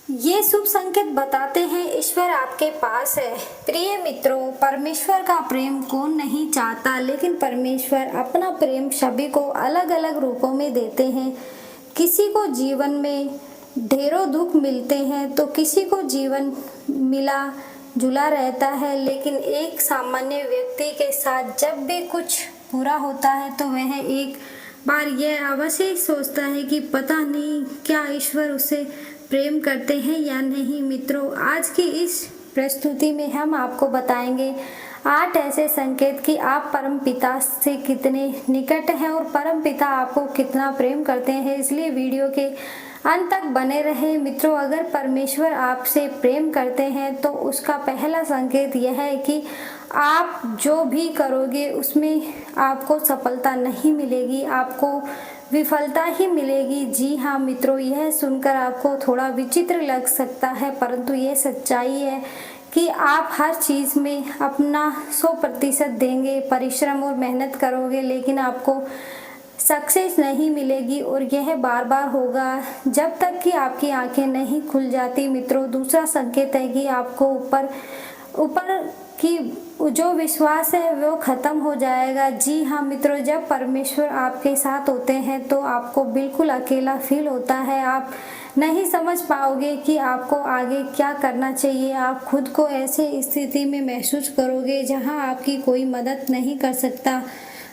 ये शुभ संकेत बताते हैं ईश्वर आपके पास है। प्रिय मित्रों, परमेश्वर का प्रेम कौन नहीं चाहता, लेकिन परमेश्वर अपना प्रेम सभी को अलग अलग रूपों में देते हैं। किसी को जीवन में ढेरों दुख मिलते हैं तो किसी को जीवन मिला जुला रहता है, लेकिन एक सामान्य व्यक्ति के साथ जब भी कुछ बुरा होता है तो वह एक बार यह अवश्य सोचता है कि पता नहीं क्या ईश्वर उसे प्रेम करते हैं या नहीं। मित्रों, आज की इस प्रस्तुति में हम आपको बताएंगे 8 ऐसे संकेत कि आप परम पिता से कितने निकट हैं और परम पिता आपको कितना प्रेम करते हैं। इसलिए वीडियो के अंत तक बने रहे। मित्रों, अगर परमेश्वर आपसे प्रेम करते हैं तो उसका पहला संकेत यह है कि आप जो भी करोगे उसमें आपको सफलता नहीं मिलेगी, आपको विफलता ही मिलेगी। जी हाँ मित्रों, यह सुनकर आपको थोड़ा विचित्र लग सकता है, परंतु यह सच्चाई है कि आप हर चीज़ में अपना 100% देंगे, परिश्रम और मेहनत करोगे, लेकिन आपको सक्सेस नहीं मिलेगी और यह बार बार होगा जब तक कि आपकी आंखें नहीं खुल जाती। मित्रों, दूसरा संकेत है कि आपको ऊपर की जो विश्वास है वो खत्म हो जाएगा। जी हाँ मित्रों, जब परमेश्वर आपके साथ होते हैं तो आपको बिल्कुल अकेला फील होता है। आप नहीं समझ पाओगे कि आपको आगे क्या करना चाहिए। आप खुद को ऐसे स्थिति में महसूस करोगे जहां आपकी कोई मदद नहीं कर सकता।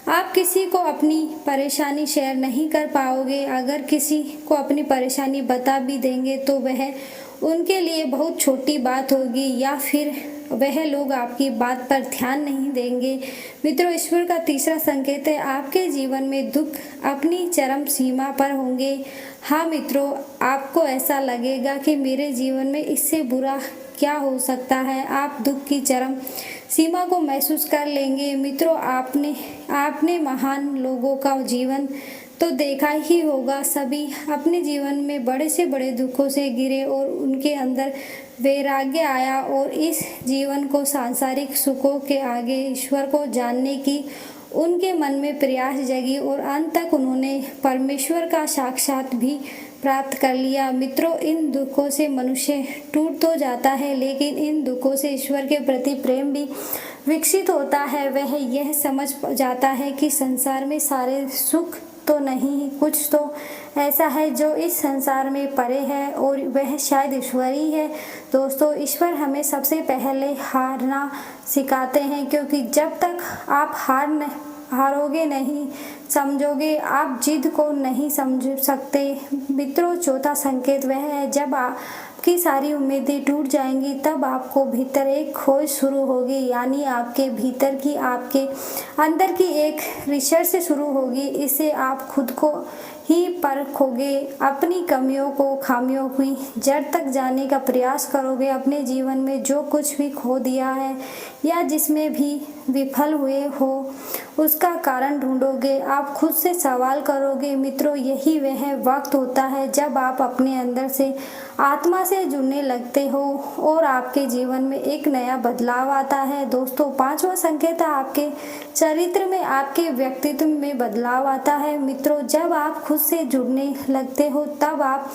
आप किसी को अपनी परेशानी शेयर नहीं कर पाओगे। अगर किसी को अपनी परेशानी बता भी देंगे तो वह उनके लिए बहुत छोटी बात होगी या फिर वह लोग आपकी बात पर ध्यान नहीं देंगे। मित्रों, ईश्वर का तीसरा संकेत है आपके जीवन में दुख अपनी चरम सीमा पर होंगे। हाँ मित्रों, आपको ऐसा लगेगा कि मेरे जीवन में इससे बुरा क्या हो सकता है। आप दुख की चरम सीमा को महसूस कर लेंगे। मित्रों, आपने महान लोगों का जीवन तो देखा ही होगा। सभी अपने जीवन में बड़े से बड़े दुखों से गिरे और उनके अंदर वैराग्य आया और इस जीवन को सांसारिक सुखों के आगे ईश्वर को जानने की उनके मन में प्रयास जगी और अंत तक उन्होंने परमेश्वर का साक्षात भी प्राप्त कर लिया। मित्रों, इन दुखों से मनुष्य टूट तो जाता है, लेकिन इन दुखों से ईश्वर के प्रति प्रेम भी विकसित होता है। वह यह समझ जाता है कि संसार में सारे सुख तो नहीं, कुछ तो ऐसा है जो इस संसार में परे है और वह शायद ईश्वर ही है। दोस्तों, ईश्वर हमें सबसे पहले हारना सिखाते हैं, क्योंकि जब तक आप हारोगे नहीं समझोगे, आप जिद को नहीं समझ सकते। मित्रों, चौथा संकेत वह है जब आपकी सारी उम्मीदें टूट जाएंगी तब आपको भीतर एक खोज शुरू होगी, यानी आपके भीतर की आपके अंदर की एक रिसर्च शुरू होगी। इससे आप खुद को ही परखोगे, अपनी कमियों को खामियों की जड़ तक जाने का प्रयास करोगे, अपने जीवन में जो कुछ भी खो दिया है या जिसमें भी विफल हुए हो उसका कारण ढूंढोगे, आप खुद से सवाल करोगे। मित्रों, यही वह वक्त होता है जब आप अपने अंदर से आत्मा से जुड़ने लगते हो और आपके जीवन में एक नया बदलाव आता है। दोस्तों, पांचवा संकेत है आपके चरित्र में, आपके व्यक्तित्व में बदलाव आता है। मित्रों, जब आप खुद से जुड़ने लगते हो तब आप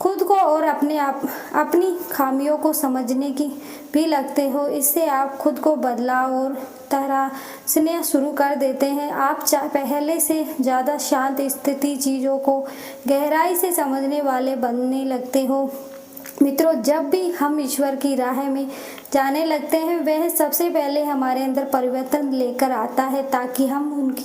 खुद को और अपनी खामियों को समझने की भी लगते हो। इससे आप खुद को बदलाव और तराशना शुरू कर देते हैं। आप पहले से ज़्यादा शांत स्थिति चीज़ों को गहराई से समझने वाले बनने लगते हो। मित्रों, जब भी हम ईश्वर की राह में जाने लगते हैं वह सबसे पहले हमारे अंदर परिवर्तन लेकर आता है ताकि हम उनकी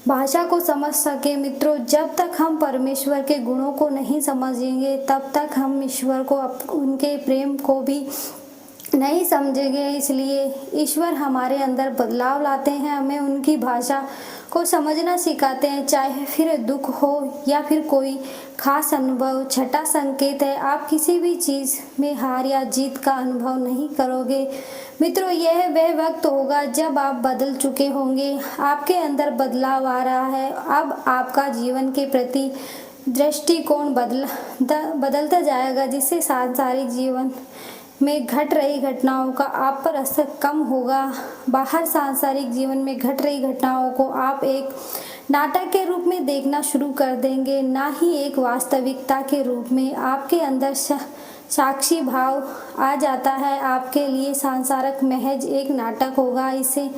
भाषा को समझ सके। मित्रों, जब तक हम परमेश्वर के गुणों को नहीं समझेंगे तब तक हम ईश्वर को उनके प्रेम को भी नहीं समझेंगे। इसलिए ईश्वर हमारे अंदर बदलाव लाते हैं, हमें उनकी भाषा को समझना सिखाते हैं, चाहे फिर दुख हो या फिर कोई खास अनुभव। छठा संकेत है आप किसी भी चीज़ में हार या जीत का अनुभव नहीं करोगे। मित्रों, यह वह वक्त होगा जब आप बदल चुके होंगे, आपके अंदर बदलाव आ रहा है। अब आपका जीवन के प्रति दृष्टिकोण बदलता जाएगा, जिससे सांसारिक जीवन में घट रही घटनाओं का आप पर असर कम होगा। बाहर सांसारिक जीवन में घट रही घटनाओं को आप एक नाटक के रूप में देखना शुरू कर देंगे, ना ही एक वास्तविकता के रूप में। आपके अंदर साक्षी भाव आ जाता है। आपके लिए सांसारिक महज एक नाटक होगा, इससे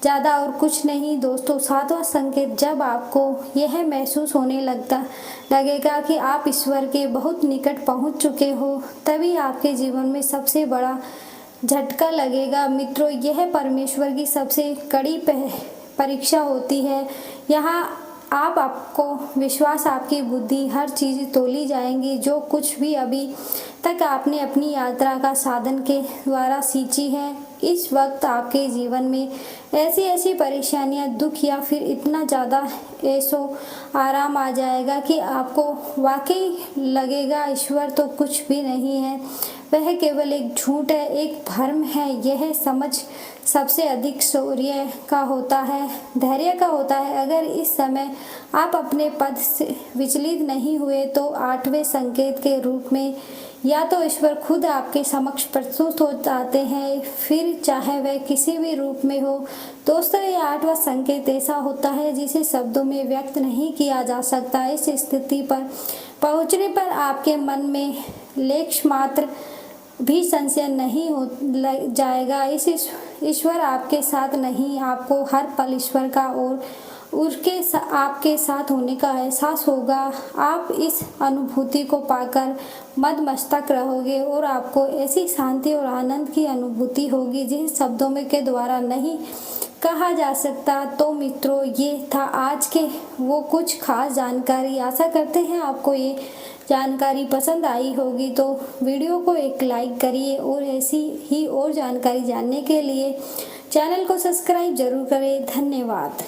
ज़्यादा और कुछ नहीं। दोस्तों, सातवां संकेत, जब आपको यह महसूस होने लगेगा कि आप ईश्वर के बहुत निकट पहुंच चुके हो, तभी आपके जीवन में सबसे बड़ा झटका लगेगा। मित्रों, यह परमेश्वर की सबसे कड़ी परीक्षा होती है। यहाँ आपको विश्वास, आपकी बुद्धि, हर चीज़ तोली जाएंगी जो कुछ भी अभी तक आपने अपनी यात्रा का साधन के द्वारा सींची है। इस वक्त आपके जीवन में ऐसी ऐसी परेशानियां, दुख या फिर इतना ज़्यादा ऐसो आराम आ जाएगा कि आपको वाकई लगेगा ईश्वर तो कुछ भी नहीं है, वह केवल एक झूठ है, एक भ्रम है। यह समझ सबसे अधिक शौर्य का होता है, धैर्य का होता है। अगर इस समय आप अपने पद से विचलित नहीं हुए तो आठवें संकेत के रूप में या तो ईश्वर खुद आपके समक्ष प्रस्तुत हो जाते हैं, फिर चाहे वह किसी भी रूप में हो। दोस्तों, ये आठवां संकेत ऐसा होता है जिसे शब्दों में व्यक्त नहीं किया जा सकता। इस स्थिति पर पहुंचने पर आपके मन में लेश मात्र भी संशय नहीं हो जाएगा। इस ईश्वर आपके साथ नहीं, आपको हर पल ईश्वर का और आपके साथ होने का एहसास होगा। आप इस अनुभूति को पाकर मदमस्तक रहोगे और आपको ऐसी शांति और आनंद की अनुभूति होगी जिसे शब्दों में के द्वारा नहीं कहा जा सकता। तो मित्रों, ये था आज के वो कुछ खास जानकारी। आशा करते हैं आपको ये जानकारी पसंद आई होगी, तो वीडियो को एक लाइक करिए और ऐसी ही और जानकारी जानने के लिए चैनल को सब्सक्राइब जरूर करें। धन्यवाद।